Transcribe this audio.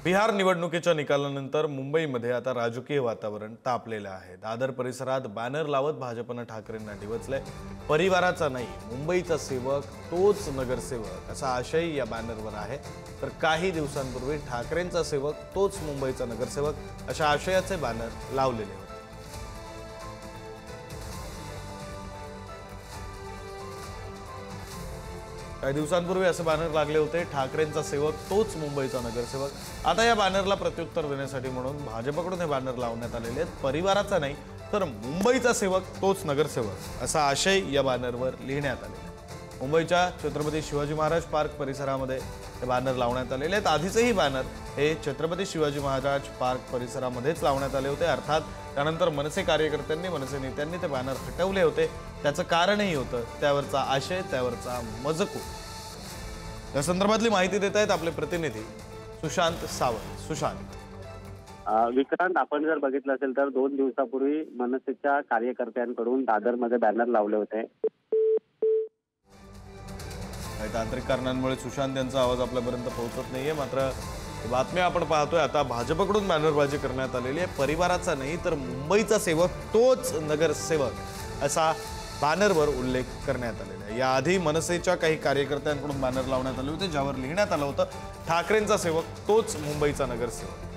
बिहार निवडणुकीच्या निकालानंतर मुंबईमध्ये आता राजकीय वातावरण तापलेलं आहे। दादर परिसरात बॅनर लावत भाजपने ठाकरेंना डिवचलंय। परिवाराचा नाही, मुंबईचा सेवक तोच नगरसेवक असा आशय या बॅनरवर आहे। तर काही दिवसांपूर्वी ठाकरेंचा सेवक तोच मुंबईचा नगरसेवक अशा आशयाचे बॅनर लावलेले होते। काही दिवसांपूर्वी असे बॅनर लागले होते, ठाकरेंचा सेवक तोच मुंबईचा नगरसेवक। आता या बॅनरला प्रत्युत्तर देण्यासाठी म्हणून भाजपकडून हे बॅनर लावण्यात आलेले आहेत। परिवाराचा नाही तर मुंबईचा सेवक तोच नगरसेवक असा आशय या बॅनरवर लिहिण्यात आलेला आहे। मुंबईच्या छत्रपती शिवाजी महाराज पार्क परिसरामध्ये हे बॅनर लावण्यात आलेले आहेत। आधीचेही बॅनर हे छत्रपती शिवाजी महाराज पार्क परिसरामध्येच लावण्यात आले होते। अर्थात त्यानंतर मनसे कार्यकर्त्यांनी, मनसे नेत्यांनी ते बॅनर हटवले होते। त्याचं कारणही होतं त्यावरचा आशय, त्यावरचा मजकूर। या संदर्भातली माहिती देत आहेत आपले प्रतिनिधी सुशांत सावंत। सुशांत, विक्रांत, आपण जर बघितलं असेल तर 2 दिवसापूर्वी मनसेच्या कार्यकर्त्यांकडून दादरमध्ये बॅनर लावले होते। तांत्रिक कारणांमुळे सुशांत यांचा आवाज आपल्यापर्यंत पोहोचत नाहीये, मात्र बातम्या आपण पाहतोय आता भाजपकडून बॅनरबाजी करण्यात आलेली आहे। परिवाराचा नाही तर मुंबईचा सेवक तोच नगरसेवक असा बॅनरवर उल्लेख करण्यात आलेला आहे। याआधी मनसेच्या काही कार्यकर्त्यांकडून बॅनर लावण्यात आले होते, ज्यावर लिहिण्यात आलं होतं ठाकरेंचा सेवक तोच मुंबईचा नगरसेवक।